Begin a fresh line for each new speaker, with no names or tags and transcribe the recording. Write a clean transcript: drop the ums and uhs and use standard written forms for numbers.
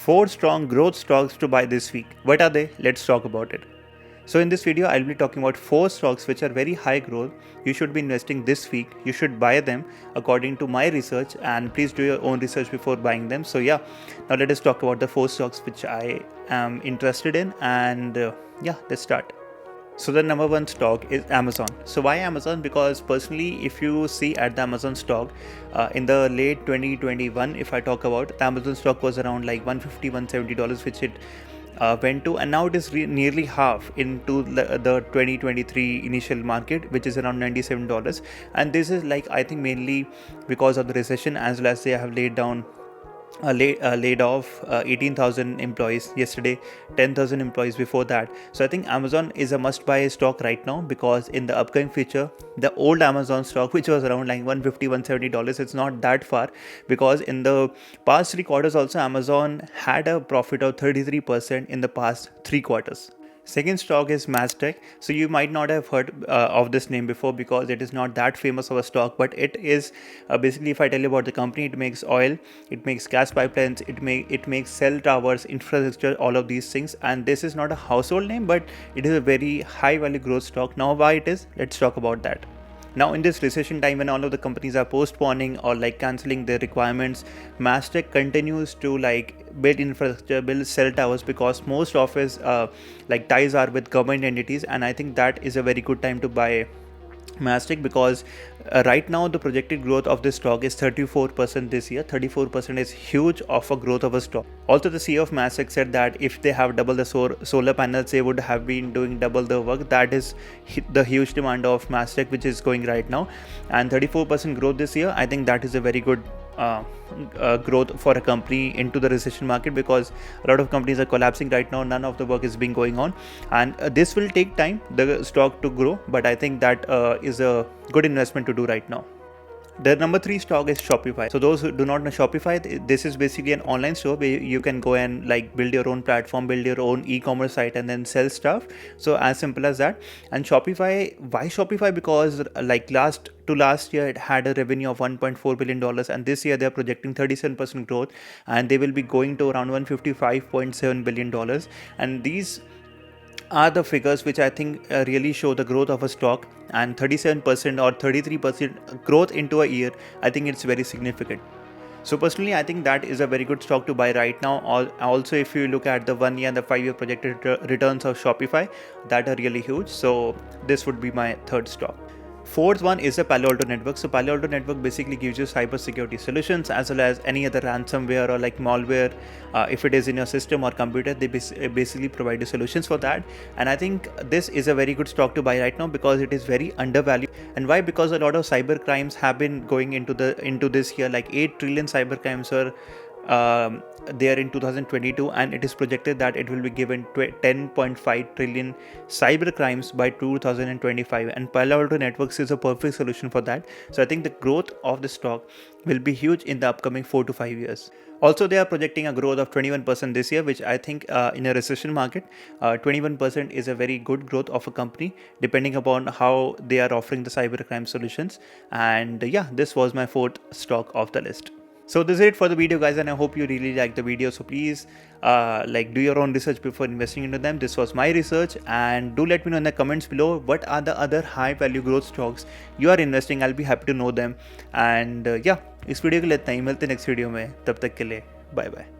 4 strong growth stocks to buy this week. What are they? Let's talk about it. So in this video, I'll be talking about 4 stocks which are very high growth. You should be investing this week. You should buy them according to my research, and please do your own research before buying them. So yeah, now let us talk about the 4 stocks which I am interested in, and let's start. So the number one stock is Amazon. So why Amazon? Because personally, if you see at the Amazon stock in the late 2021, if I talk about, the Amazon stock was around like $150, $170, which it went to, and now it is nearly half into the 2023 initial market, which is around $97. And this is like, I think, mainly because of the recession, as well as they have laid off 18,000 employees yesterday, 10,000 employees before that. So I think Amazon is a must buy stock right now, because in the upcoming future, the old Amazon stock, which was around like $150, $170, it's not that far, because in the past 3 quarters also Amazon had a profit of 33% in the past 3 quarters. Second stock is Mastech. So you might not have heard of this name before, because it is not that famous of a stock, but it is basically, if I tell you about the company, it makes oil, it makes gas pipelines, it makes cell towers, infrastructure, all of these things. And this is not a household name, but it is a very high value growth stock. Now why it is, let's talk about that. Now in this recession time, when all of the companies are postponing or like cancelling their requirements, Mastech continues to like build infrastructure, build cell towers, because most of his ties are with government entities, and I think that is a very good time to buy Mastech, because right now the projected growth of this stock is 34% this year. 34% is huge of a growth of a stock. Also, the CEO of Mastech said that if they have double the solar panels, they would have been doing double the work. That is the huge demand of Mastech, which is going right now, and 34% growth this year. I think that is a very good growth for a company into the recession market, because a lot of companies are collapsing right now. None of the work is being going on, and this will take time, the stock to grow, but I think that is a good investment to do right now. The number 3 stock is Shopify. So those who do not know Shopify, this is basically an online store where you can go and like build your own platform, build your own e-commerce site, and then sell stuff. So as simple as that. And Shopify, why Shopify? Because like last year it had a revenue of $1.4 billion, and this year they're projecting 37% growth, and they will be going to around $155.7 billion. And these are the figures which I think really show the growth of a stock, and 37% or 33% growth into a year, I think it's very significant. So personally, I think that is a very good stock to buy right now. Also, if you look at the 1 year and the 5 year projected returns of Shopify, that are really huge. So this would be my third stock. Fourth one is a PALO ALTO network. So PALO ALTO network basically gives you cybersecurity solutions, as well as any other ransomware or like malware. If it is in your system or computer, they basically provide you solutions for that. And I think this is a very good stock to buy right now, because it is very undervalued. And why? Because a lot of cyber crimes have been going into this year. Like 8 trillion cyber crimes were there in 2022, and it is projected that it will be given 10.5 trillion cyber crimes by 2025, and Palo Alto Networks is a perfect solution for that. So I think the growth of the stock will be huge in the upcoming 4 to 5 years. Also, they are projecting a growth of 21% this year, which I think in a recession market, 21% is a very good growth of a company, depending upon how they are offering the cybercrime solutions. And this was my fourth stock of the list. So this is it for the video, guys, and I hope you really like the video. So please do your own research before investing into them. This was my research, and do let me know in the comments below what are the other high value growth stocks you are investing. I'll be happy to know them. And इस video के लिए इतना ही, मिलते हैं next video में, तब तक के लिए बाय बाय.